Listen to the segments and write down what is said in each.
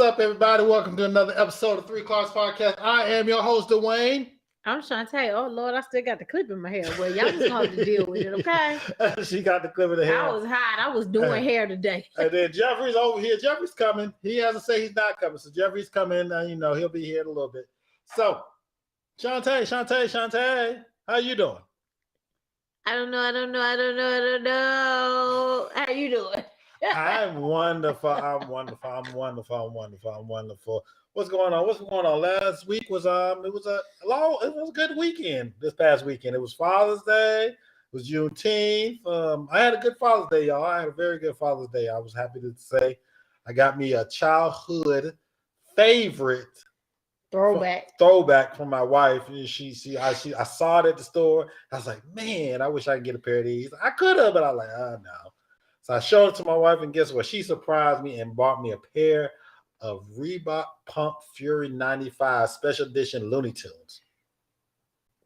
up, everybody? Welcome to another episode of Three Clarks Podcast. I am your host, Dwayne. I'm trying to tell you, oh Lord, I still got the clip in my hair. Well, y'all just gonna have to deal with it, okay? She got the clip in the hair. I was hot. I was doing hair today. And then Jeffrey's over here. Jeffrey's coming. He hasn't said he's not coming. So Jeffrey's coming. He'll be here in a little bit. So, Shantae, how you doing? I don't know. How you doing? I'm wonderful. I'm wonderful. What's going on? Last week was it was a good weekend. This past weekend, it was Father's Day. It was Juneteenth. I had a good Father's Day, y'all. I had a very good Father's Day. I was happy to say I got me a childhood favorite throwback from my wife. I saw it at the store. I was like, man, I wish I could get a pair of these. I could have, but I was like, oh no. So I showed it to my wife, and guess what? She surprised me and bought me a pair of Reebok Pump Fury 95 Special Edition Looney Tunes.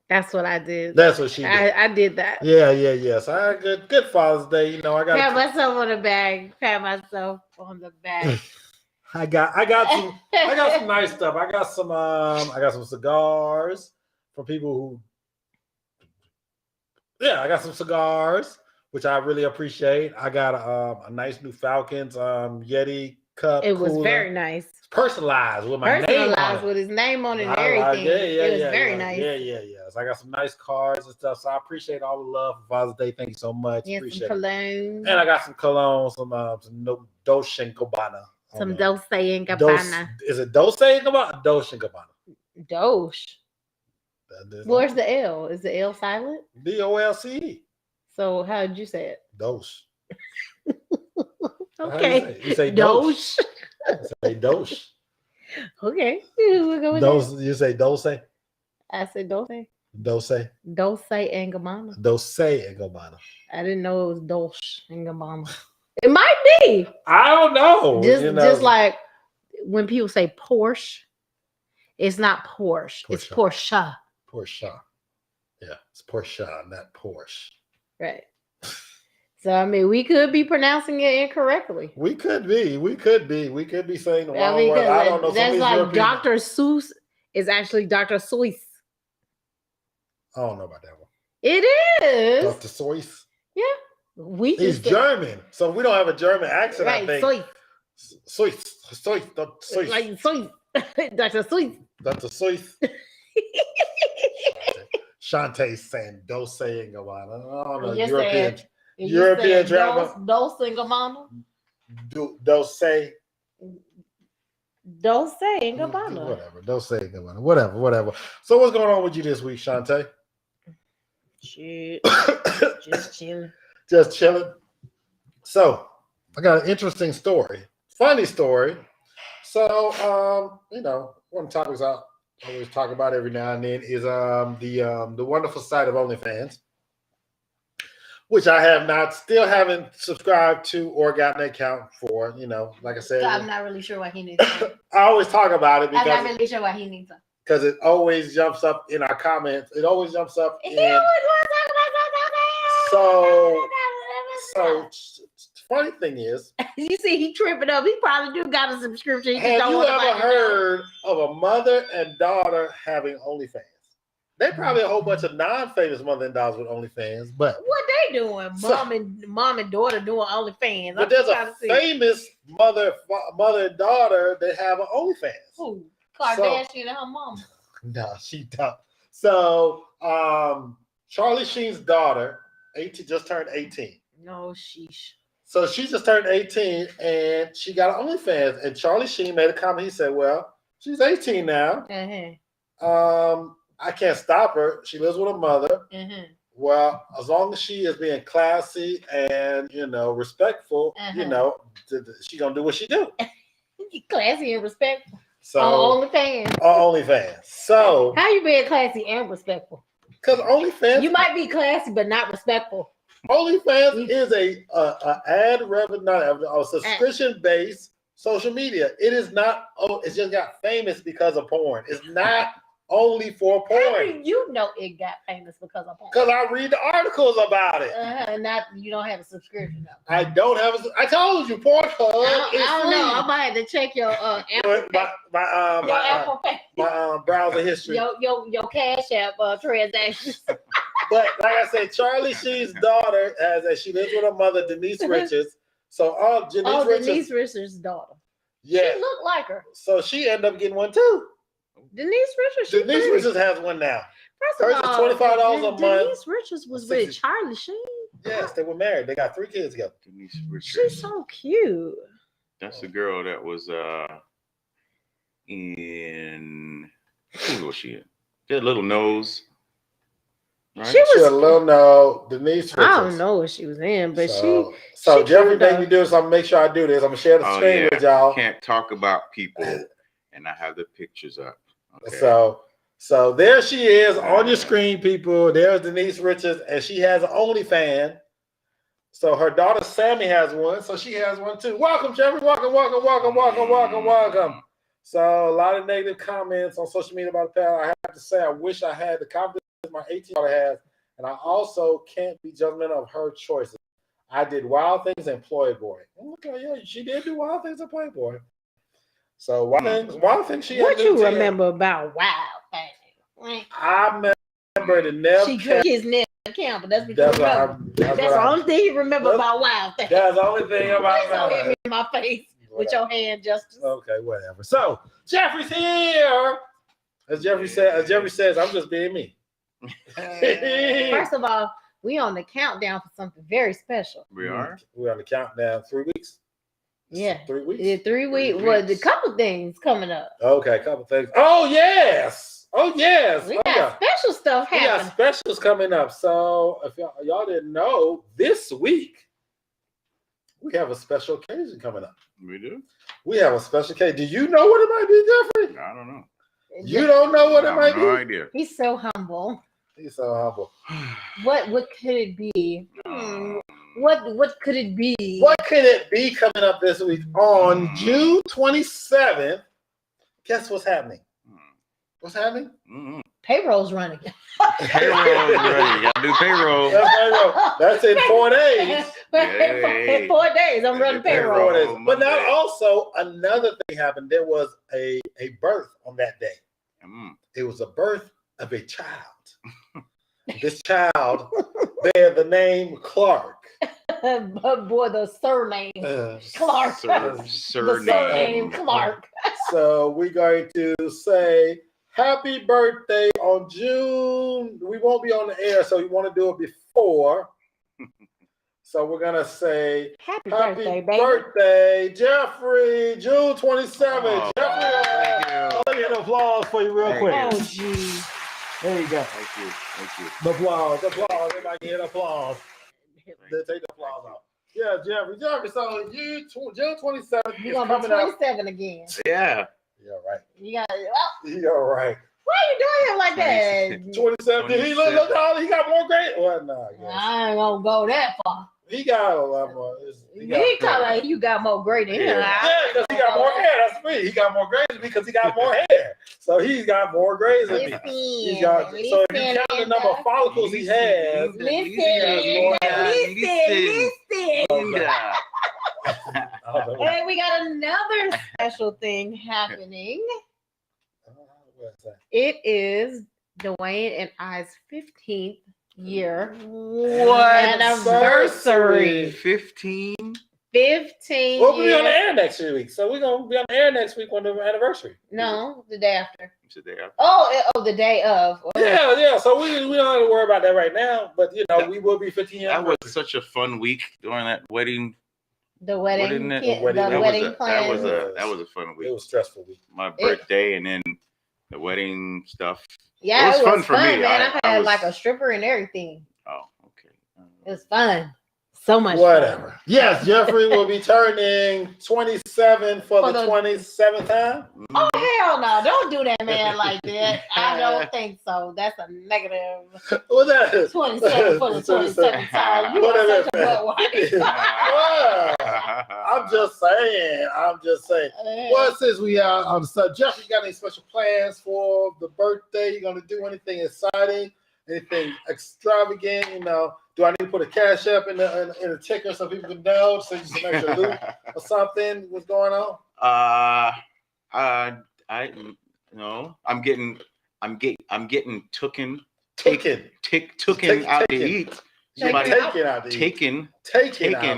That's what I did. That's what she did. I did that. Yeah. So I had a good Father's Day. I got pat myself on the back. I got some nice stuff. I got some cigars for people who. Yeah, I got some cigars, which I really appreciate. I got a nice new Falcons Yeti cup. It was very nice. It's personalized with my name on it. With his name on it and everything. It was very nice. Yeah. So I got some nice cards and stuff. So I appreciate all the love for Father's Day. Thank you so much. Yeah, appreciate some cologne. And I got some cologne, some Dolce & Gabbana. Some Dolce & Gabbana. Is it Dolce & Gabbana? Dolce & Gabbana. Dolce. Where's the L? Is the L silent? DOLCE. So how did you say it? Dose. Okay. You say Doge. Say Doge. Okay. We'll go with Dose. You say Dose? I said Dolce. Dose. Dolce & Gabbana. Dolce & Gabbana. I didn't know it was Dolce & Gabbana. It might be. I don't know. Just like when people say Porsche, it's not Porsche. It's Porsche. Porsche. Yeah, it's Porsche, not Porsche. Right. So I mean, we could be pronouncing it incorrectly. We could be saying the wrong word. I don't know. That's like Dr. Seuss is actually Dr. Seuss. I don't know about that one. It is Dr. Seuss. Yeah, he's German, so we don't have a German accent. Right, I think. Seuss. Like Seuss. Dr. Seuss. Dr. Seuss. Shantae saying Dose & Gabbana. I don't know. European travel. Dose & Gabbana. Dose & Gabbana. Whatever. Dose & Gabbana. Whatever. So what's going on with you this week, Shantae? Shit. Just chilling. So I got an interesting story. Funny story. So one of the topics I always talk about every now and then is the wonderful site of OnlyFans, which I haven't subscribed to or gotten an account for. Like I said, I'm not really sure why he needs to. I always talk about it because I'm not really sure why he needs to. Because it always jumps up in our comments. It always jumps up. He always wants to talk about So funny thing is, you see, he tripping up. He probably do got a subscription. Have you ever heard of a mother and daughter having OnlyFans? They probably a whole bunch of non-famous mother and daughters with OnlyFans, but what they doing? Mom and daughter doing OnlyFans. But there's a famous mother and daughter that have an OnlyFans. Who? Kardashian and her mom. No, she don't. So, Charlie Sheen's daughter, 18, just turned 18. No, sheesh. So she just turned 18 and she got an OnlyFans. And Charlie Sheen made a comment. He said, well, she's 18 now. I can't stop her. She lives with her mother. Well, as long as she is being classy and, respectful, she going to do what she do. Classy and respectful. So on OnlyFans. On OnlyFans. So how you being classy and respectful? Because OnlyFans, you might be classy but not respectful. OnlyFans is a ad revenue, a subscription based social media. It is not. It's just got famous because of porn. It's not only for How porn. do you know it got famous because of porn? Because I read the articles about it. Not you don't have a subscription though. I don't have I told you, Pornhub I is don't free. know. I might have to check your Apple Pay. Your Apple Pay. My browser history. Your Cash App transactions. But like I said, Charlie Sheen's daughter she lives with her mother, Denise Richards. So Denise Richards' daughter. yeah. She looked like her. So she ended up getting one too. Denise Richards. Denise Richards has one now. First Hers of is all, $25 a month. Denise Richards was with 60. Charlie Sheen. Yes, they were married. They got 3 kids together. Denise Richards. She's so cute. That's the girl that was in. Who was she in? She had a little nose. Right? She She was. had a little no Denise Richards. I don't know what she was in, but So she Jeffrey cute, made though. me do this. I'm gonna make sure I do this. I'm gonna share the screen with y'all. Can't talk about people, and I have the pictures up. Okay. So there she is on your screen, people. There's Denise Richards, and she has an OnlyFans. So her daughter Sammy has one, so she has one too. Welcome, Jeffrey. Welcome. So a lot of negative comments on social media about the pal. I have to say, I wish I had the confidence my 18-year-old has, and I also can't be judgmental of her choices. I did wild things in Playboy. Okay, yeah, she did do wild things in Playboy. So wild things she. What had you to remember about Wild Thing? I remember the Nev. She drew his name account, but that's what you remember. That's the I- only thing you remember about Wild Thing. That's the only thing about Please don't hit that. me in my face with your hand, Justice. Okay, whatever. So Jeffrey's here. As Jeffrey says, I'm just being me. First of all, we on the countdown for something very special. We are. We're on the countdown. 3 weeks. Yeah. 3 weeks. Yeah, 3 weeks. weeks. Well, a couple things coming up. Okay, a couple things. Oh yes. We got yeah. special stuff We got happening. specials coming up. So if y'all didn't know, this week we have a special occasion coming up. We do. We have a special occasion. Do you know what it might be, Jeffrey? I don't know. You don't know what I it have might no be? idea. He's so humble. He's so humble. What could it be? What could it be? What could it be coming up this week? On June 27th, guess what's happening? What's happening? Payroll's running. Payroll ready. Gotta do payroll. That's in 4 days. In 4 days, I'm running payroll. 4 days. But now Monday. also another thing happened. There was a birth on that day. It was a birth of a child. This child bear the name Clark. But boy, the surname Clark. The surname Clark. So we're going to say happy birthday on June. We won't be on the air, so you want to do it before. So we're gonna say Happy birthday, baby. birthday, Jeffrey, June 27th. Oh, Jeffrey, thank you. let me get an applause for you real Thank quick. you. Oh, geez. There you go. Thank you. The applause. Everybody get applause. They take the applause out. Yeah, Jeffrey. So you June 27th is You're gonna be coming up. 27 again. Yeah. Yeah, right. You got. You're right. Why are you doing him like that? 27. He look how he got more grades. Well, no, I guess. I ain't gonna go that far. He got a lot more. You talk like you got more grade than him. Yeah, because he got more hair. That's me. He got more grades than me because he got more hair. So he's got more grades than me. He's got, so if you count the number of follicles he has, Hey, we got another special thing happening. what's that? It is Dwayne and I's 15th year What? anniversary. 15? 15 We'll be on the years. air next week. So we're gonna be on the air next week on the anniversary. No, the day after. Today. Oh, the day of. Yeah. So we don't have to worry about that right now. But we will be 15 years. That was such a fun week during that wedding. The wedding. Wasn't it? The That wedding That plan. was a fun It week. was a stressful week. My birthday and then the wedding stuff. Yeah, It was fun for me. man. I I had was- like a stripper and everything. Oh, okay. It was fun. So much Whatever. fun. Yes, Jeffrey will be turning 27 for the 27th time. Oh, hell no. Don't do that, man, like that. I don't think so. That's a negative. What's that? 27 for the 27th time. You are such a butt wife. Well, I'm just saying. Well, since we are on the subject, Jeffrey, you got any special plans for the birthday? You gonna do anything exciting? Anything extravagant? You know, do I need to put a cash up in the ticker so people can know, so you some extra loot or something? What's going on? I'm getting taken out to eat. Somebody Taken out to eat. taken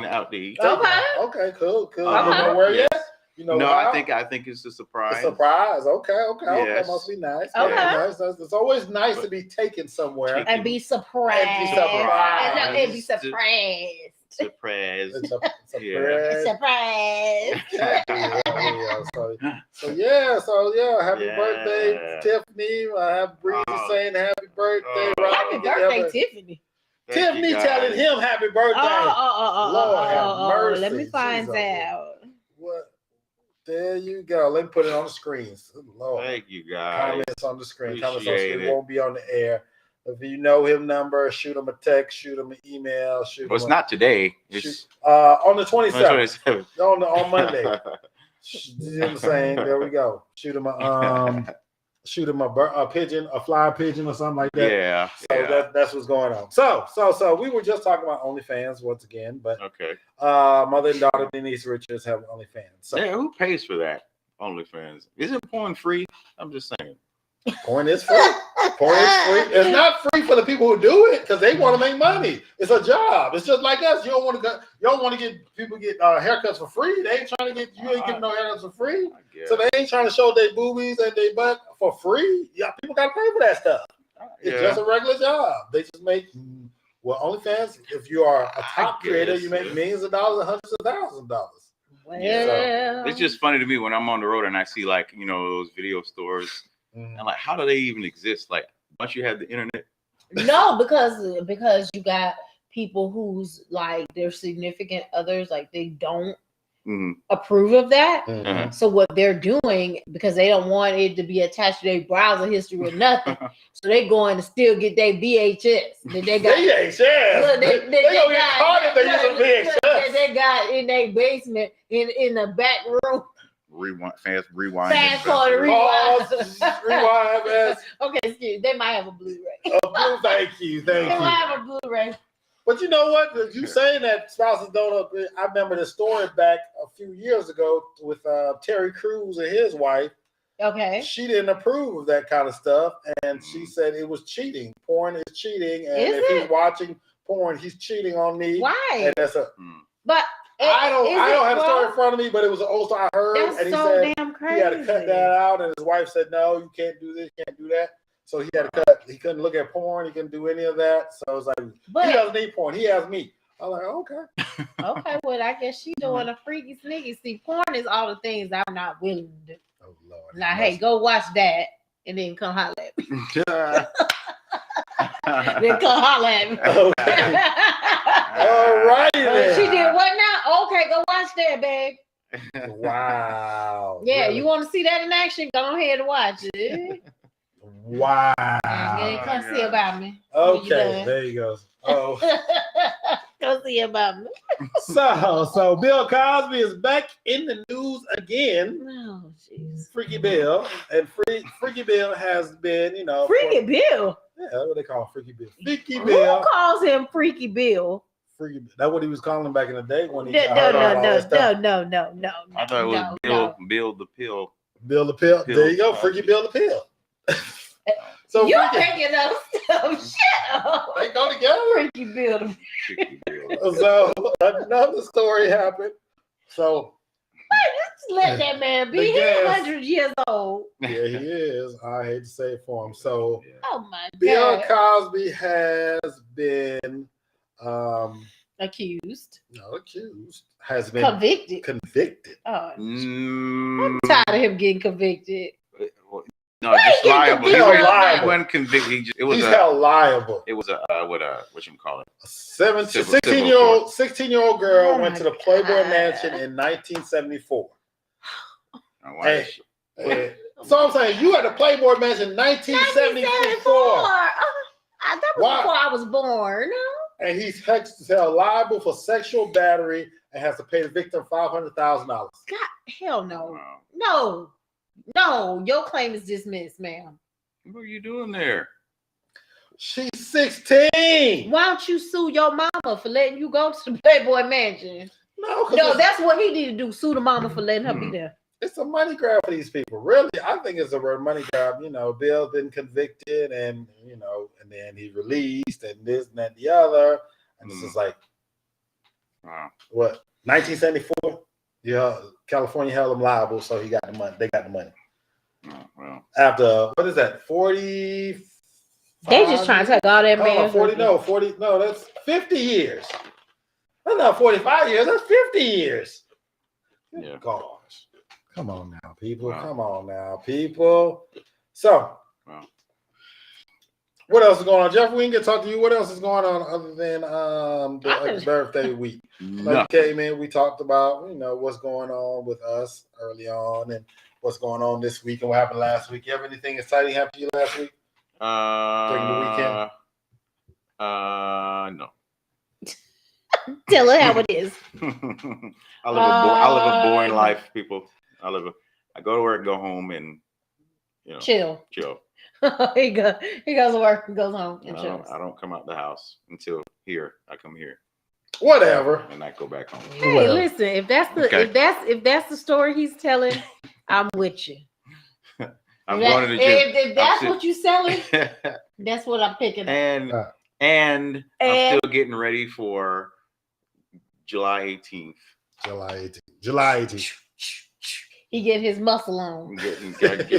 out to eat. Okay. Cool. Okay. You know where yet? You know No, how? I think it's a surprise. A surprise. Okay. Yes. That must be nice. Okay. Nice. It's always nice to be taken somewhere. And be surprised. And be surprised. And be surprised. Surprise. It's a Yeah. surprise. Surprise. So happy birthday, Tiffany. I have Breezy saying happy birthday. Happy birthday, Tiffany. Tiffany telling him happy birthday. Lord have mercy. Let me find Jesus. out. What? There you go. Let me put it on the screen. Lord. Thank you, guys. Comments on the screen. Appreciate it. Won't be on the air. If you know his number, shoot him a text, shoot him an email, Well, it's not today. It's on the 27th. 27th. On Monday. You know what I'm saying? There we go. Shoot him a pigeon, a fly pigeon or something like that. Yeah. So that's what's going on. So we were just talking about OnlyFans once again, but Okay. mother and daughter Denise Richards have OnlyFans. So Yeah, who pays for that? OnlyFans. Isn't porn free? I'm just saying. porn is free. Porn is free. It's not free for the people who do it because they want to make money. It's a job. It's just like us. You don't want to get people get haircuts for free. They ain't trying to get you ain't giving no haircuts for free. So they ain't trying to show their boobies and their butt for free. Yeah, people got to pay for that stuff. It's just a regular job. They just make OnlyFans. If you are a top creator, you make millions of dollars and hundreds of thousands of dollars. Well, It's just funny to me when I'm on the road and I see those video stores. I'm like, how do they even exist? Like, once you have the internet. no, because you got people who's like their significant others, like they don't approve of that. Mm-hmm. So what they're doing, because they don't want it to be attached to their browser history or nothing, so they going to still get their VHS. They got VHS. Look, they gonna get caught if they use a VHS. They got in their basement in the back room. Fast rewind. Fast forward, Pause, rewind, man. Okay, excuse me. They might have a Blu-ray. Thank you. They might have a Blu-ray. But you know what? You saying that spouses don't agree. I remember the story back a few years ago with Terry Crews and his wife. Okay. She didn't approve of that kind of stuff, and she said it was cheating. Porn is cheating, and if he's watching porn, he's cheating on me. Why? And that's But I don't have a story in front of me, but it was an old story I heard, that's and he so said damn crazy. he had to cut that out, and his wife said, "No, you can't do this, you can't do that." So he had to cut. He couldn't look at porn. He couldn't do any of that. So it's like he doesn't need porn. He has me. I'm like, okay. Okay, well, I guess she doing a freaky sneaky. See, porn is all the things I'm not willing to do. Oh Lord. Now, hey, go watch that, and then come holler at me. Then come holler at me. Okay. All right. Then. She did what now? Okay, go watch that, babe. Wow. Yeah, really? you want to see that in action? Go ahead and watch it. Wow. And then come see about me. Okay, there you go. Oh. Go see about me. So Bill Cosby is back in the news again. Oh, jeez. Freaky Bill. And Freaky Bill has been, Freaky Bill. Yeah, that's what they call him, Freaky Bill. Freaky Who Bill. calls him Freaky Bill? Freaky Bill. That's what he was calling him back in the day when he No. I thought it was Bill the Pill. Bill the Pill. There you go, Freaky Bill the Pill. So you're making up stuff. Shut up. They go together. Freaky Bill. So another story happened. So Just let that man be. He's 100 years old. Yeah, he is. I hate to say it for him. So Oh my Bill God. Cosby has been Accused. not accused, has been Convicted. convicted. Oh, I'm tired of him getting convicted. No, just get liable. He convicted of that? wasn't convicted. It was He's a. held liable. It was a what you call it? 16-year-old girl Oh went my to the Playboy God. Mansion in 1974. Why And- is she- and- so I'm saying you at the Playboy Mansion in 1974, Oh, that was Why? before I was born. and he's held liable for sexual battery and has to pay the victim $500,000. God, hell no. Wow. No, your claim is dismissed, ma'am. What are you doing there? She's 16. Why don't you sue your mama for letting you go to the Playboy Mansion? No, 'cause No, it's, that's what he need to do. Sue the mama for letting her be there. it's a money grab for these people. Really, I think it's a money grab. You know, Bill's been convicted, and and then he released, and this and that and the other, and this is like Wow. what 1974. Yeah, California held him liable, so he got the money. They got the money Oh, well. after what is that 40? They just trying to take all that Oh, man. 40, no, 40, no, that's 50 years. That's not 45 years, that's 50 years. Good Yeah. gosh. Come on now, people. Wow. Come on now, people. So, Wow. what else is going on? Jeff, we can get to talk to you. What else is going on other than the birthday week? Like Nothing. you came in, we talked about, what's going on with us early on and what's going on this week and what happened last week. You have anything exciting happen to you last week? During the weekend? No. Tell her how it is. I live a boring life, people. I go to work, go home, and Chill. chill. he goes to work and goes home and I chills. don't come out the house until here. I come here Whatever. and I go back home. Hey, Whatever. listen, if that's the Okay. if that's the story he's telling, I'm with you. I'm If going to the that- gym. If that's I'm what you're selling, that's what I'm picking up. and Right. and I'm And- still getting ready for July 18th. July 18th. He getting his muscle I'm on. getting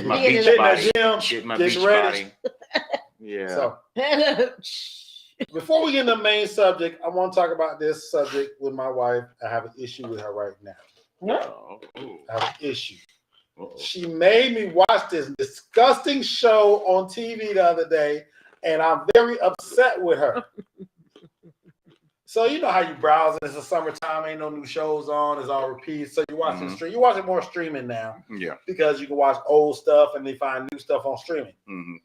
my He beach getting body. gym, Getting my getting beach ready. body. Yeah. So, before we get into the main subject, I want to talk about this subject with my wife. I have an issue with her right now. Oh, ooh. I have an issue. Uh-oh. She made me watch this disgusting show on TV the other day, and I'm very upset with her. So you know how you browse, and it's the summertime, ain't no new shows on, it's all repeats. So you watch Mhm. stream. You watching more streaming now Yeah. because you can watch old stuff and they find new stuff on streaming. Mm-hmm.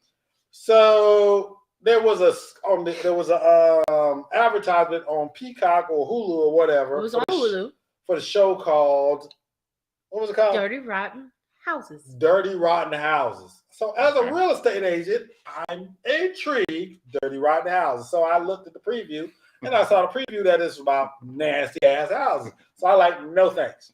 So there was a advertisement on Peacock or Hulu or whatever It was on Hulu. for the show called, what was it called? Dirty Rotten Houses. Dirty Rotten Houses. So as a Okay. real estate agent, I'm intrigued. Dirty Rotten Houses. So I looked at the preview and I saw the preview that is about nasty ass houses. So I like, no thanks.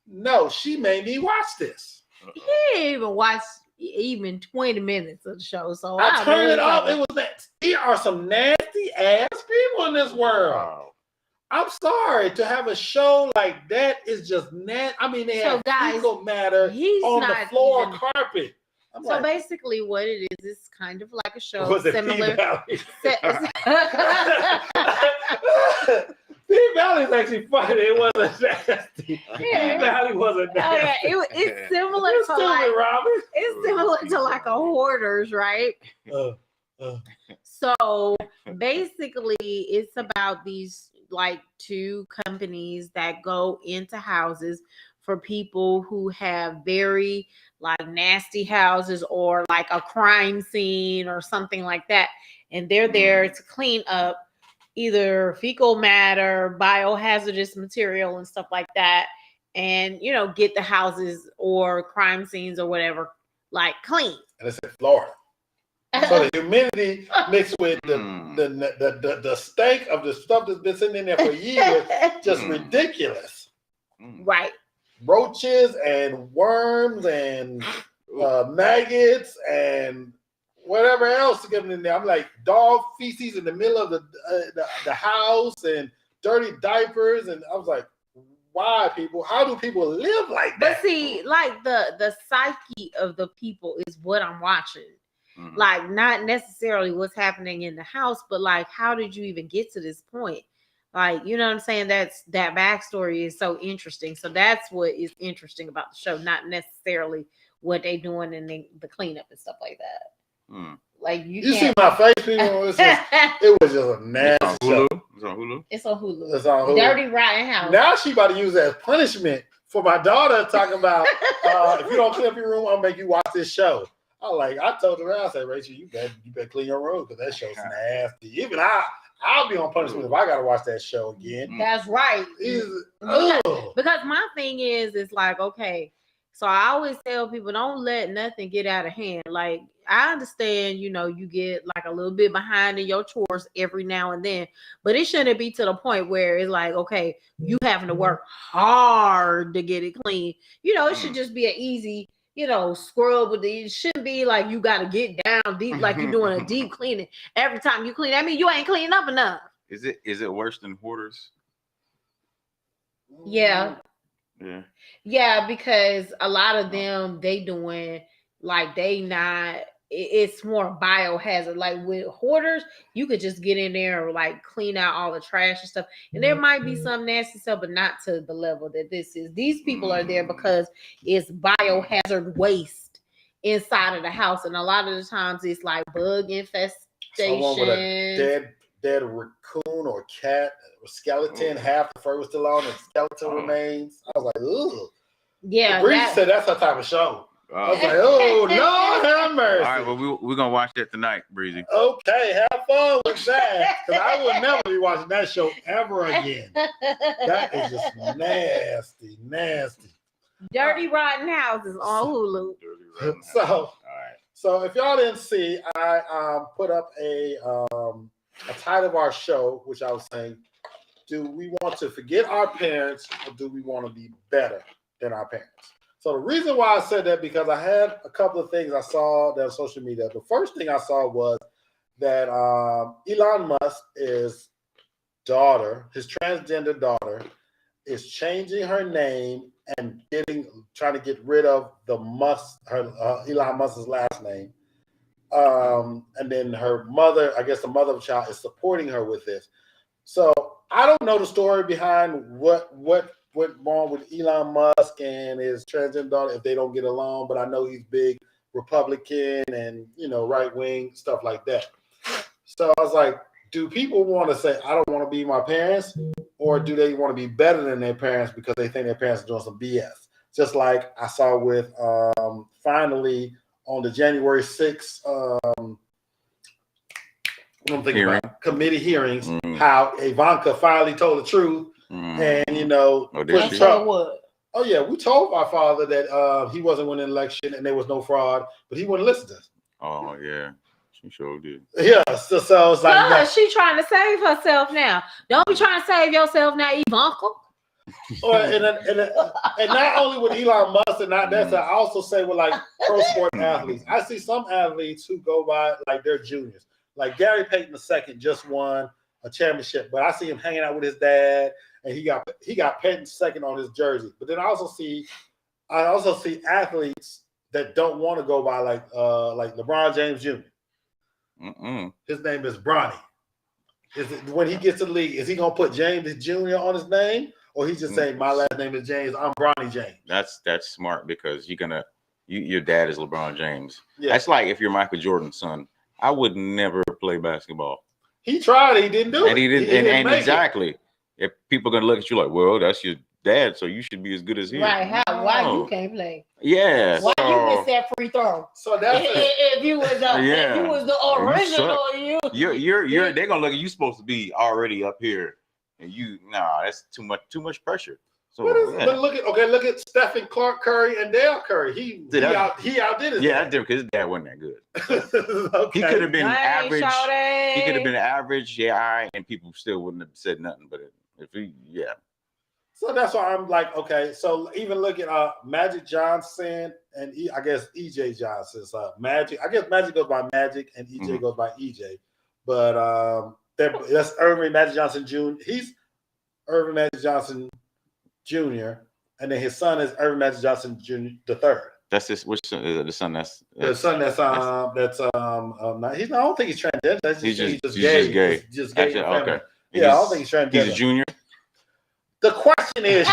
No, she made me watch this. He didn't even watch even 20 minutes of the show. So I turned really it off. don't- It was that. There are some nasty ass people in this world. Wow. I'm sorry to have a show like that is just nasty. I mean, they So, have guys, fecal matter He's on the not floor even- carpet. I'm So basically, what it is kind of like a show was it similar. P-Valley? Se- P-Valley is actually funny. It wasn't nasty. Yeah. P-Valley wasn't Okay, nasty. it's similar It's to stupid, like Robert. it's similar to like a Hoarders, right? So basically, it's about these like two companies that go into houses for people who have very like nasty houses or like a crime scene or something like that. And they're there to clean up either fecal matter, biohazardous material, and stuff like that. And, get the houses or crime scenes or whatever like clean. And it's in Florida. So the humidity mixed with the stank of the stuff that's been sitting in there for years, just ridiculous. Mm. Right. Roaches and worms and maggots and whatever else to get in there. I'm like dog feces in the middle of the house and dirty diapers, and I was like, why people? How do people live like that? But see, like the psyche of the people is what I'm watching. Mhm. Like not necessarily what's happening in the house, but like how did you even get to this point? Like, you know what I'm saying? That backstory is so interesting. So that's what is interesting about the show, not necessarily what they doing in the cleanup and stuff like that. Like you see can't. my face, people. It was just a nasty show. It's on Hulu. It's on Hulu. It's on Hulu. Dirty Rotten House. Now she about to use that as punishment for my daughter talking about if you don't clean up your room, I'll make you watch this show. I told her, I said, Rachel, you better clean your room because that show's nasty. Even I'll be on punishment if I gotta watch that show again. That's right. Because my thing is like, okay, so I always tell people, don't let nothing get out of hand. Like, I understand, you get like a little bit behind in your chores every now and then, but it shouldn't be to the point where it's like, okay, you having to work hard to get it clean. It should just be an easy, scrub with it. It shouldn't be like you got to get down deep, like you're doing a deep cleaning every time you clean. I mean, you ain't cleaning up enough. Is it worse than Hoarders? Yeah. Yeah, because a lot of them, they doing like it's more biohazard. Like with Hoarders, you could just get in there and like clean out all the trash and stuff. And there might be some nasty stuff, but not to the level that this is. These people are there because it's biohazard waste inside of the house. And a lot of the times it's like bug infestation. Someone with a dead raccoon or cat or skeleton, half the fur was still on and skeleton remains. I was like, ooh. Yeah. Breeze said that's her type of show. I was like, oh, Lord have mercy. All right, well, we're going to watch that tonight, Breezy. Okay, have fun with that. Because I would never be watching that show ever again. That is just nasty. Dirty Rotten House is on Hulu. So if y'all didn't see, I put up a title of our show, which I was saying, do we want to forget our parents or do we want to be better than our parents? So the reason why I said that, because I had a couple of things I saw that on social media. The first thing I saw was that Elon Musk's daughter, his transgender daughter, is changing her name and trying to get rid of the Elon Musk's last name. And then her mother, I guess the mother of the child, is supporting her with this. So I don't know the story behind what went wrong with Elon Musk and his transgender daughter if they don't get along, but I know he's big Republican and right wing stuff like that. So I was like, do people want to say I don't want to be my parents, or do they want to be better than their parents because they think their parents are doing some BS? Just like I saw with finally on the January 6th committee hearings, how Ivanka finally told the truth. And we told our father that he wasn't winning an election and there was no fraud, but he wouldn't listen to us. Oh yeah, she sure did. Yeah, so it's like she trying to save herself now. Don't be trying to save yourself now, Ivanka. And not only with Elon Musk and not that, I also say with like pro sport athletes. I see some athletes who go by like they're juniors. Like Gary Payton II just won a championship, but I see him hanging out with his dad, and he got Payton II on his jersey. But then I also see athletes that don't want to go by like LeBron James Jr. His name is Bronny. When he gets to the league, is he gonna put James Jr. on his name, or he's just saying my last name is James, I'm Bronny James? That's smart, because your dad is LeBron James. Yeah. That's like if you're Michael Jordan's son. I would never play basketball. He tried it, he didn't do it. He didn't exactly. If people are gonna look at you like, well, that's your dad, so you should be as good as him. Right? Why you can't play? Yeah. Why you miss that free throw? So that's if you was the original, you're they're gonna look at you supposed to be already up here, and that's too much pressure. So but look at Stephen Clark Curry and Dale Curry. He outdid his dad. Because his dad wasn't that good. Okay. He could have been average. He could have been average, and people still wouldn't have said nothing. But So that's why I'm like, okay. So even look at Magic Johnson and I guess EJ Johnson's Magic. I guess Magic goes by Magic and EJ goes by EJ. But that's Irving Magic Johnson Jr. He's Irving Magic Johnson Jr. and then his son is Irving Magic Johnson Jr. the third. That's which son is it? The son that's not, I don't think he's transgender. He's just gay. Just gay. Actually, okay. Yeah, I don't think he's transgender. He's a junior. The question is,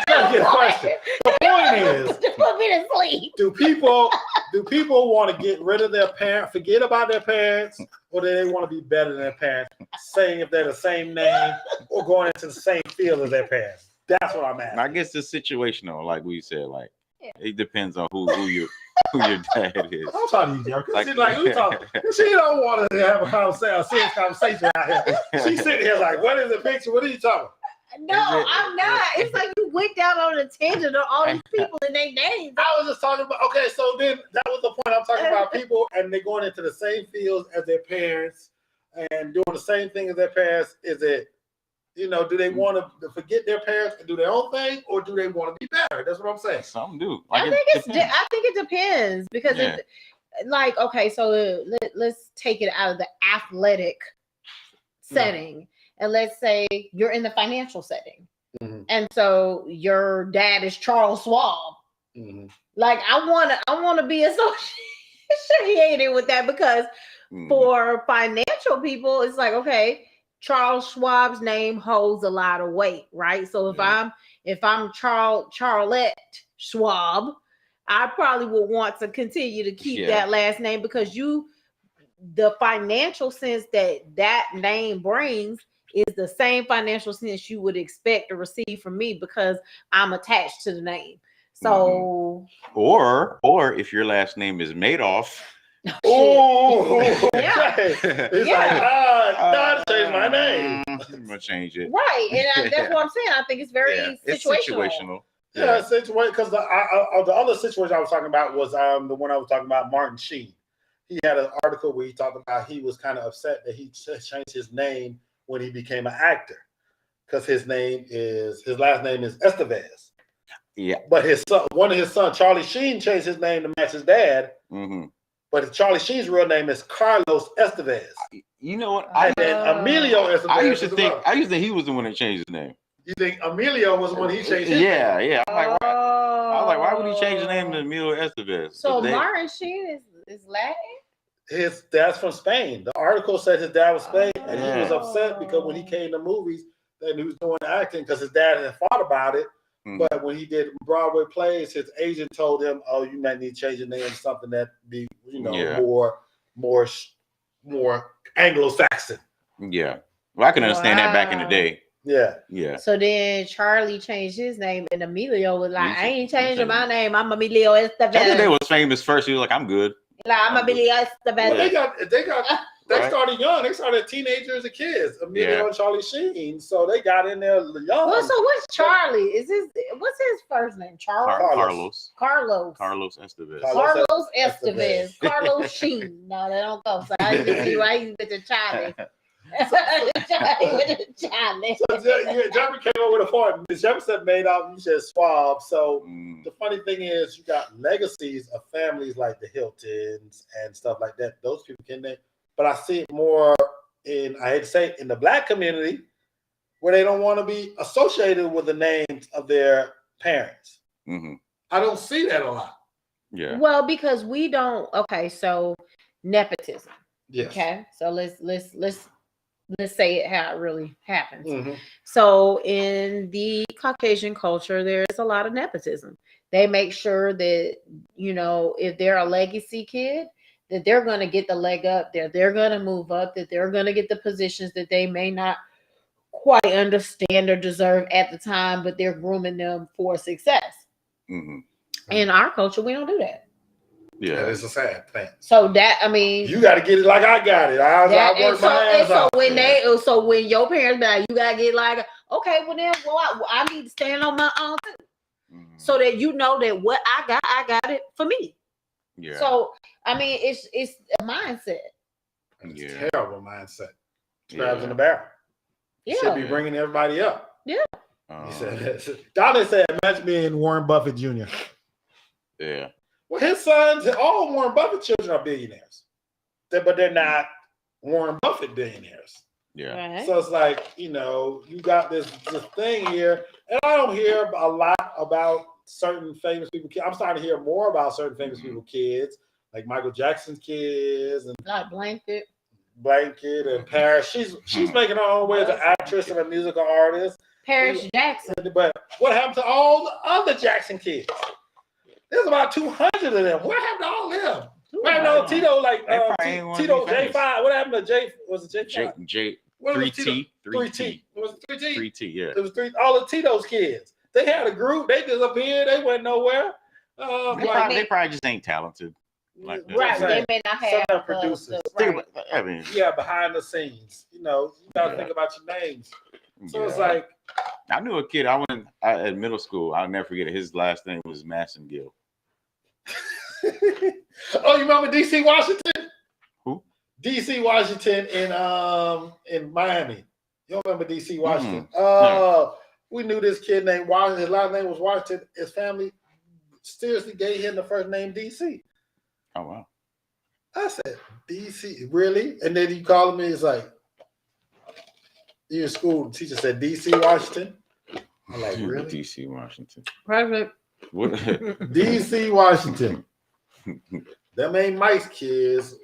the point is, Put me to sleep. do people want to get rid of their parents, forget about their parents, or do they want to be better than their parents, saying if they're the same name or going into the same field as their parents? That's what I'm asking. I guess it's situational, like we said. Like Yeah. it depends on who your dad is. I'm talking to you, Jerry. Like- She's like, who talking? She don't want to have a serious conversation out here. She's sitting here like, what is the picture? What are you talking? No, I'm not. It's like you went down on a tangent on all these people and their names. I was just talking about, okay, so then that was the point. I'm talking about people and they're going into the same fields as their parents and doing the same thing as their parents. Is it, do they want to forget their parents and do their own thing, or do they want to be better? That's what I'm saying. Some do. I Like, think depends. I think it depends because Yeah. it's like, okay, so let's take it out of the athletic setting and let's say you're in the financial setting. Mhm. And so your dad is Charles Schwab. Mhm. Like I want to be associated with that because Mhm. for financial people, it's like, okay, Charles Schwab's name holds a lot of weight, right? So Yeah. if I'm Charlotte Schwab, I probably would want to continue to keep Yeah. that last name because the financial sense that name brings is the same financial sense you would expect to receive from me because I'm attached to the name. So Or if your last name is Madoff. Oh, Yeah. It's Yeah. like, God changed my name. I'm gonna change it. right, and that's what I'm saying. I think it's very Yeah, it's situational. situational. Yeah, situation, because the other situation I was talking about was the one I was talking about, Martin Sheen. He had an article where he talked about he was kind of upset that he changed his name when he became an actor because his last name is Estevez. Yeah. But one of his sons, Charlie Sheen, changed his name to match his dad. Mm-hmm. But Charlie Sheen's real name is Carlos Estevez. You know what? And then Emilio Estevez. I used to as think well. he was the one that changed his name. You think Emilio was when he changed his Yeah, name? yeah. I'm like, why? I was like, why would he change his name to Emilio Estevez? So But they- Martin Sheen is Latin. His dad's from Spain. The article said his dad was Spain, and he was Yeah. upset because when he came to movies, that he was doing acting because his dad had thought about it. Mhm. But when he did Broadway plays, his agent told him, "Oh, you might need to change your name to something that be, Yeah. more Anglo-Saxon." Yeah. Well, I can understand that back in the Wow. day. Yeah. Yeah. So then Charlie changed his name, and Emilio was like, You "I ain't should- changing my name. I'm Emilio I think they Estevez. was famous first. He was like, I'm good. Like, I'm Emilio Well, Estevez." they Right. started young. They started teenagers and kids. Emilio Yeah. and Charlie Sheen. So they got in there young. Well, so what's Charlie? What's his first name? Charles? Carlos Carlos Estevez. Carlos Estevez. Carlos Sheen. No, they don't go. So I can see why he's with the Charlie. Charlie with the Charlie. So Jeffrey came up with a point. Ms. Jefferson made out, you said Schwab. So Mm. the funny thing is, you got legacies of families like the Hiltons and stuff like that. Those people can name. But I see it more I hate to say it, in the Black community where they don't want to be associated with the names of their parents. Mm-hmm. I don't see that a lot. Yeah. Well, because we don't. Okay, so nepotism. Yes. Okay, so let's say it how it really happens. Mhm. So in the Caucasian culture, there's a lot of nepotism. They make sure that, if they're a legacy kid, that they're going to get the leg up there. They're going to move up, that they're going to get the positions that they may not quite understand or deserve at the time, but they're grooming them for success. Mm-hmm. In our culture, we don't do that. Yeah. That is a sad thing. So that, I mean, You got to get it like I got it. I work my ass off. So when your parents be like, you gotta get like, okay, well then, I need to stand on my own too, Mhm. so that you know that what I got it for me. Yeah. So I mean, it's a mindset. It's Yeah. a terrible mindset. Crabs Yeah. in the barrel. You Yeah. should be bringing everybody up. He Um, said, Donnie said, imagine being Warren Buffett Jr. yeah. Well, his sons, all Warren Buffett children are billionaires. But they're not Warren Buffett billionaires. Yeah. Right. So it's like, you got this thing here. And I don't hear a lot about certain famous people. I'm starting to hear more about certain famous people kids, like Michael Jackson's kids. And Like blanket. Blanket and Paris. She's making her own way as an actress and a musical artist. Paris Jackson. But what happened to all the other Jackson kids? There's about 200 of them. What happened to all of them? Right now, Tito, like Tito J5. What happened to J? Was it J5? J 3T. 3T. Was it 3T? 3T, yeah. It was all of Tito's kids. They had a group. They disappeared. They went nowhere. They probably just ain't talented. Like that. Right, they may not have some producers. right. I mean, Yeah, behind the scenes. You gotta think about your names. So it's like, I knew a kid. At middle school. I'll never forget it. His last name was Massengill. oh, you remember DC Washington? Who? DC Washington in Miami. You don't remember DC Washington? No. We knew this kid named Washington. His last name was Washington. His family seriously gave him the first name DC. Oh wow. I said, DC, really? And then he called me. It's like, you're in school. The teacher said, DC Washington. I'm like, really? DC Washington. Perfect. What? DC Washington. Them ain't Mike's kids.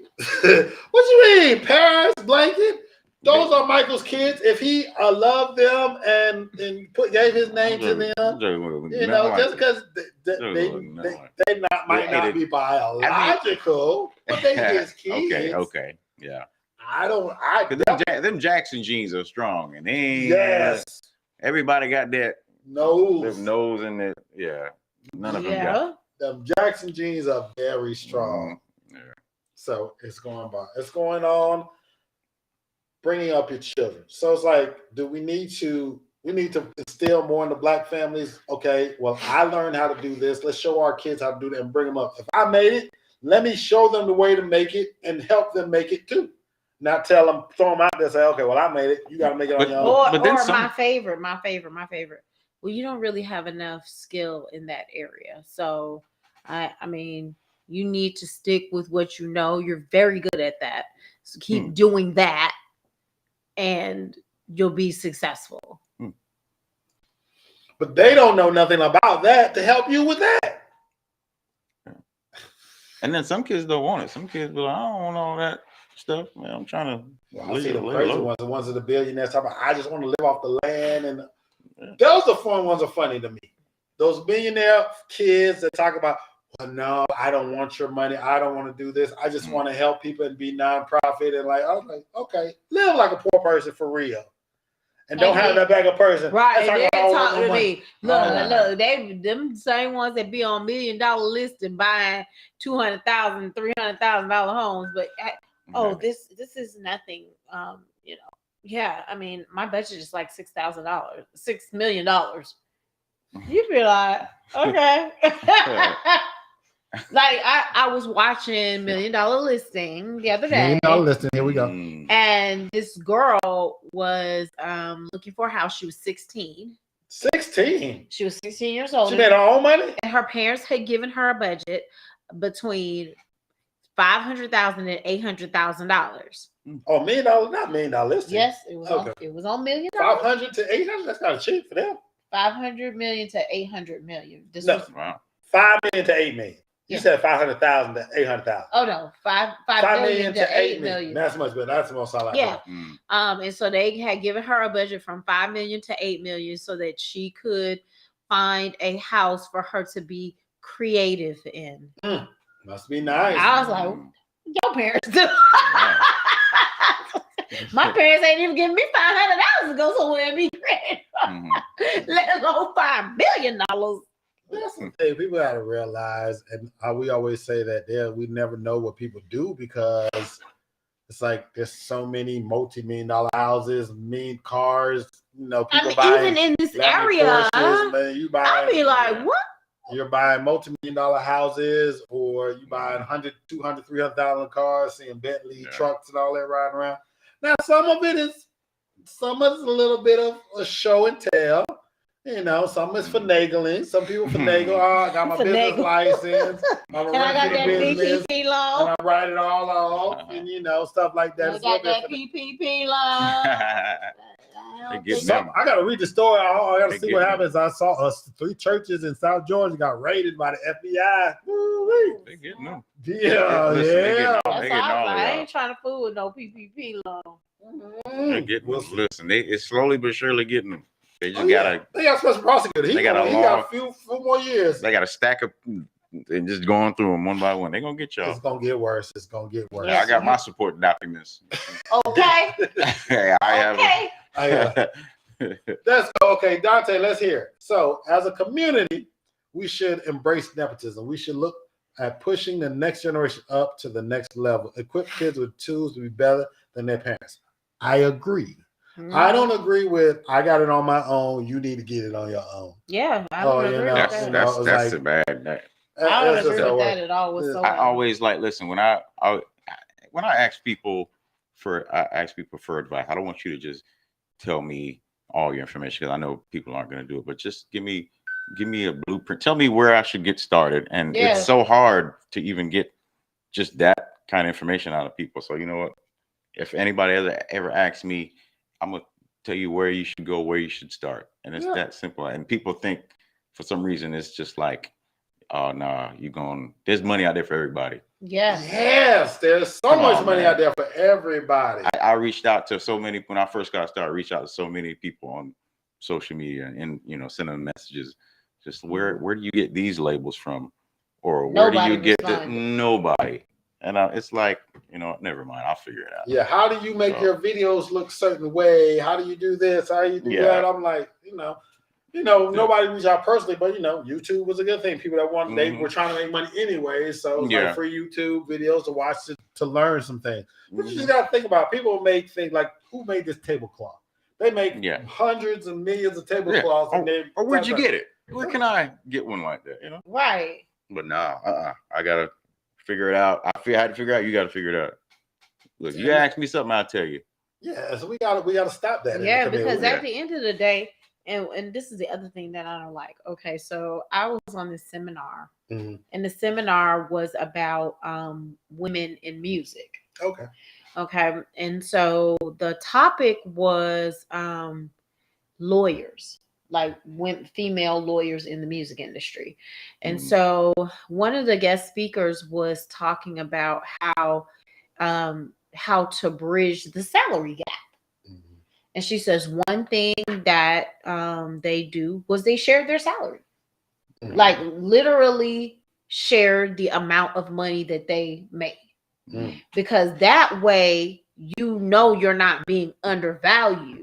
What you mean? Paris, Blanket? Those are Michael's kids. If he loved them and gave his name to them, just because they might not be biological, but they his kids. Okay, yeah. Them Jackson genes are strong, and everybody got that nose and that. Yeah, none of them got. Them Jackson genes are very strong. Yeah. So it's going on. Bringing up your children. So it's like, we need to instill more in the black families. Okay, well, I learned how to do this. Let's show our kids how to do that and bring them up. If I made it, let me show them the way to make it and help them make it too. Not tell them, throw them out there and say, okay, well, I made it. You got to make it on your own. My favorite. Well, you don't really have enough skill in that area. So, I mean, you need to stick with what you know. You're very good at that. So keep doing that. And you'll be successful. But they don't know nothing about that to help you with that. And then some kids don't want it. Some kids be like, I don't want all that stuff. Man, I'm trying to I see the crazy ones, the ones of the billionaires talking about, I just want to live off the land. And those the fun ones are funny to me. Those billionaire kids that talk about, well, no, I don't want your money. I don't want to do this. I just want to help people and be nonprofit. And I was like, okay, live like a poor person for real. And don't have that bag of person. Right. They're talking to me. Look, them same ones that be on $1 million lists and buying $200,000, $300,000 homes. But this is nothing. Yeah. I mean, my budget is like $6 million. You be like, okay. Like I was watching $1 Million Listing the other day. $1 Million Listing, here we go. And this girl was looking for a house. She was 16. 16? She was 16 years old. She made her own money? And her parents had given her a budget between $500,000 and $800,000. Oh, $1 million, not $1 Million Listing. Yes, it was. Okay. It was on $1 million. 500 to 800. That's kind of cheap for them. 500 million to 800 million. Was 5 million to 8 million. You said 500,000 to 800,000. Oh no, 5 million to 8 million. That's much better. That's the most I like. Yeah. And so they had given her a budget from 5 million to 8 million so that she could find a house for her to be creative in. Must be nice. I was like, your parents do. My parents ain't even giving me $500 to go somewhere and be creative. Let alone $5 billion. That's the thing people gotta realize, and we always say that we never know what people do because it's like there's so many multi-million-dollar houses, mean cars. People buying even in this area. Porsches, I'll be like, what? You're buying multi-million-dollar houses, or you buying $100,000, $200,000, $300,000 cars, seeing Bentley trucks and all that riding around. Now, some of it's a little bit of a show and tell. Some is finagling. Some people finagle. Oh, I got my business license. And I got that PPP loan. And I write it all off, and stuff like that. I got that PPP loan. I got to read the story. I got to see what happens. I saw 3 churches in South Georgia got raided by the FBI. They getting them. Yeah. I ain't trying of food with no PPP loan. Listen, it's slowly but surely getting them. They just They got special prosecutor. He got a few more years. They got a stack of and just going through them one by one. They're gonna get y'all. It's gonna get worse. It's gonna get worse. I got my support documents. Okay. I have. Let's go. Okay, Dante, let's hear it. So, as a community, we should embrace nepotism. We should look at pushing the next generation up to the next level. Equip kids with tools to be better than their parents. I agree. I don't agree with I got it on my own. You need to get it on your own. Yeah, I don't agree with that. That's a bad. I don't agree with that at all whatsoever. I always listen when I ask people for advice. I don't want you to just tell me all your information because I know people aren't going to do it. But just give me a blueprint. Tell me where I should get started. And it's so hard to even get just that kind of information out of people. So you know what? If anybody ever asks me, I'm gonna tell you where you should go, where you should start, and it's that simple. And people think for some reason it's just like, oh no, there's money out there for everybody. Yes, there's so much money out there for everybody. I reached out to so many when I first got started. I reached out to so many people on social media and send them messages. Just where do you get these labels from, or where do you get nobody? And it's like, never mind. I'll figure it out. Yeah. How do you make your videos look certain way? How do you do this? How do you do that? I'm like, nobody reached out personally, but YouTube was a good thing. People that they were trying to make money anyway. So it's like free YouTube videos to watch to learn some things. But you just got to think about it. People make things like, who made this tablecloth? They make hundreds and millions of tablecloths. Or where'd you get it? Where can I get one like that? Right. But I gotta figure it out. I had to figure it out. You got to figure it out. Look, you ask me something, I'll tell you. Yeah, so we gotta stop that. Yeah, because at the end of the day, and this is the other thing that I don't like. Okay, so I was on this seminar, and the seminar was about women in music. Okay, and so the topic was lawyers. Like female lawyers in the music industry. And so one of the guest speakers was talking about how to bridge the salary gap. And she says one thing that they do was they shared their salary. Like literally shared the amount of money that they made. Because that way you're not being undervalued.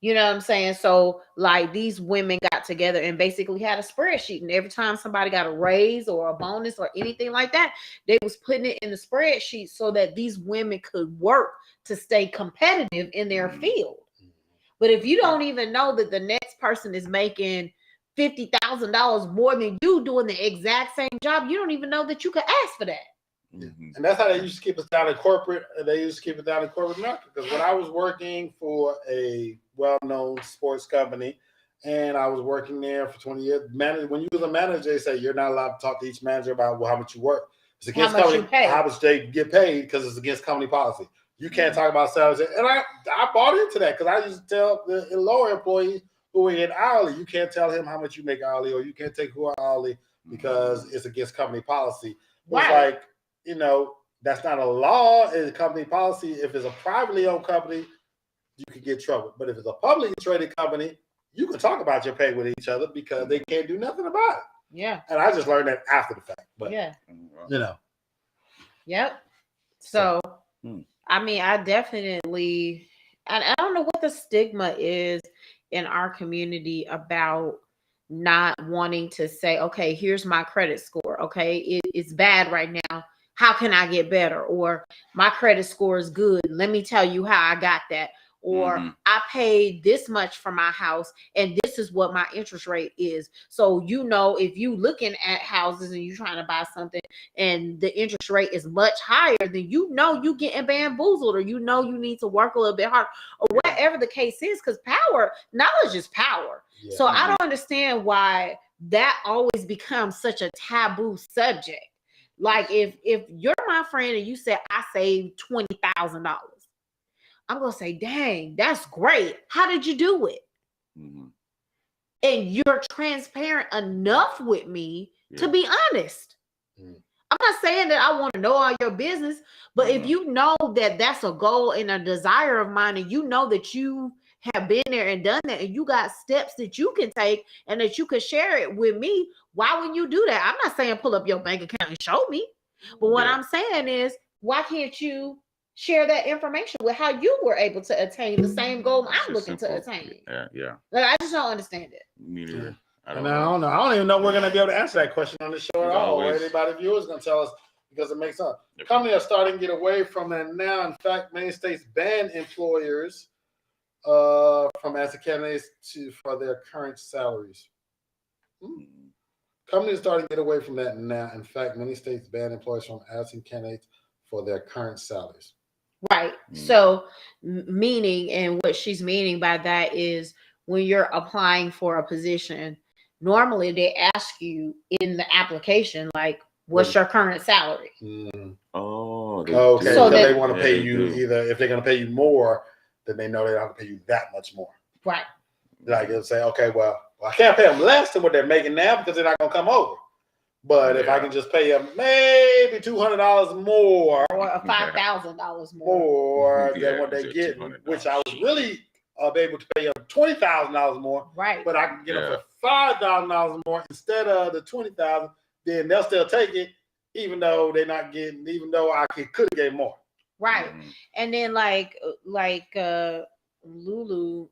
You know what I'm saying? So like these women got together and basically had a spreadsheet, and every time somebody got a raise or a bonus or anything like that, they was putting it in the spreadsheet so that these women could work to stay competitive in their field. But if you don't even know that the next person is making $50,000 more than you doing the exact same job, you don't even know that you could ask for that. And that's how they used to keep us down in corporate. They used to keep it down in corporate America. Because when I was working for a well-known sports company, and I was working there for 20 years, when you was a manager, they say you're not allowed to talk to each manager about how much you work. It's against how much they get paid because it's against company policy. You can't talk about salaries. And I bought into that because I used to tell the lower employees who are in hourly, you can't tell him how much you make hourly, or you can't take who are hourly because it's against company policy. It's like, that's not a law. It's a company policy. If it's a privately owned company, you could get trouble. But if it's a publicly traded company, you can talk about your pay with each other because they can't do nothing about it. Yeah. And I just learned that after the fact. But Yep. So I mean, I definitely, I don't know what the stigma is in our community about not wanting to say, okay, here's my credit score. Okay, it's bad right now. How can I get better? Or my credit score is good. Let me tell you how I got that. Or I paid this much for my house and this is what my interest rate is. So, if you looking at houses and you're trying to buy something and the interest rate is much higher, then you getting bamboozled, or you need to work a little bit harder, or whatever the case is, because knowledge is power. Yeah. So I don't understand why that always becomes such a taboo subject. Like if you're my friend and you said I saved $20,000, I'm going to say, dang, that's great. How did you do it? And you're transparent enough with me to be honest. I'm not saying that I want to know all your business, but if you know that that's a goal and a desire of mine, and you know that you have been there and done that, and you got steps that you can take and that you could share it with me, why wouldn't you do that? I'm not saying pull up your bank account and show me, but what I'm saying is, why can't you share that information with how you were able to attain the same goal I'm looking to attain? Yeah. Like, I just don't understand it. Me neither. I I don't don't know. know. I don't even know we're going to be able to answer that question on the show at As all. Or always. anybody viewers going to tell us because it makes sense. Companies are starting to get away from that now. In fact, many states ban employers from asking candidates for their current salaries. Companies are starting to get away from that now. In fact, many states ban employers from asking candidates for their current salaries. Right. So, meaning, and what she's meaning by that is when you're applying for a position, normally they ask you in the application, like, what's your current salary? Oh, Okay. So So that- they want to Yeah, pay they you do. either if they're going to pay you more, then they know they don't have to pay you that much more. Right. Like they'll say, okay, well, I can't pay them less than what they're making now because they're not going to come over. But if I Yeah. can just pay them maybe $200 more, Or $5,000 more. than Yeah, what they just get, $200. which I was really able to pay them $20,000 more, Right. but I can get Yeah. them for $5,000 more instead of the $20,000. Then they'll still take it, even though they're not getting, even though I could have gave more. Right. And then like Lulu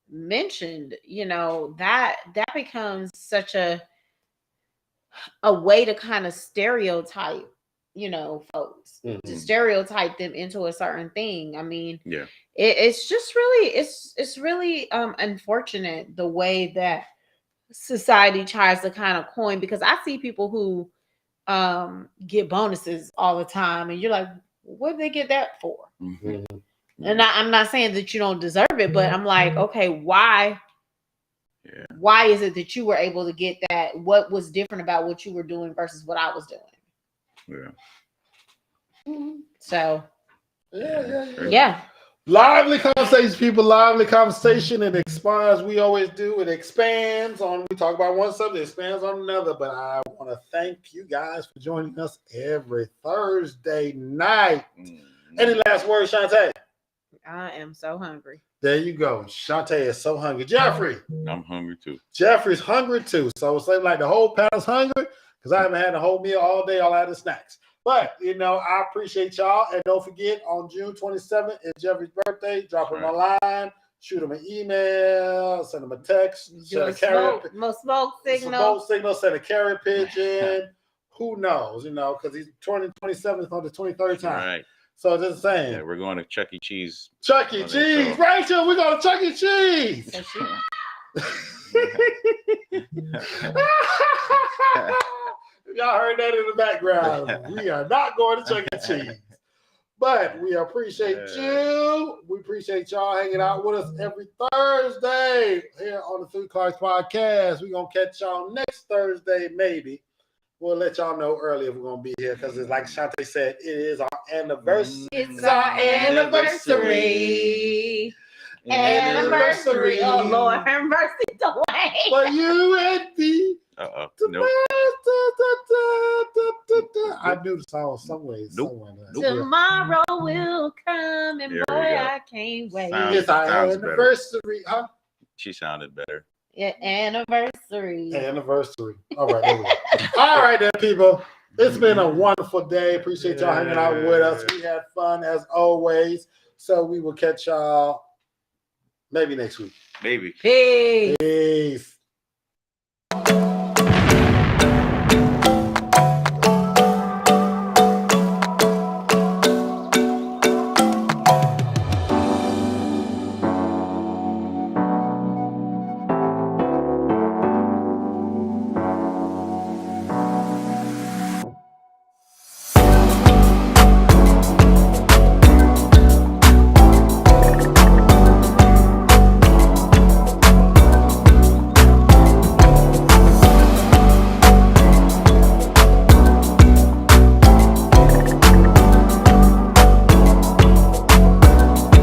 mentioned, you know, that becomes such a way to kind of stereotype, you know, folks, to stereotype them into a certain thing. I mean, it's just really, it's really unfortunate the way that society tries to kind of coin, because I see people who get bonuses all the time, and you're like, what did they get that for? And I'm not saying that you don't deserve it, but I'm like, okay, why is it that you were able to get that? What was different about what you were doing versus what I was doing? So yeah. Lively conversations, people. Lively conversation. It expands. We always do. It expands on. We talk about one subject, it expands on another. But I want to thank you guys for joining us every Thursday night. Any last words, Shantae? I am so hungry. There you go. Shantae is so hungry. Jeffrey. I'm hungry too. Jeffrey's hungry too. So it seems like the whole panel's hungry because I haven't had a whole meal all day. All I had is snacks. But, you know, I appreciate y'all. And don't forget, on June 27th is Jeffrey's birthday. Drop him a line, shoot him an email, send him a text, send a carrier smoke signal. Send a carrier pigeon. Who knows, you know, because he's 27th on the 23rd time. Right. So just saying. Yeah, we're going to Chuck E. Cheese. Chuck E. Cheese. Rachel, we're going to Chuck E. Cheese. Y'all heard that in the background. We are not going to Chuck E. Cheese. But we appreciate you. We appreciate y'all hanging out with us every Thursday here on the Three Clarks Podcast. We're going to catch y'all next Thursday, maybe. We'll let y'all know early if we're going to be here because it's like Shantae said, it is our anniversary. It's our anniversary. Anniversary. Oh, Lord, have mercy, Dwayne. For you and me. Nope. I knew the song somewhere. Tomorrow will come, and boy, I can't wait. It's our anniversary. Huh? She sounded better. Yeah, anniversary. All right, there we go. All right, then, people. It's been a wonderful day. Appreciate y'all hanging out with us. We had fun as always. So we will catch y'all maybe next week. Maybe. Peace. Peace.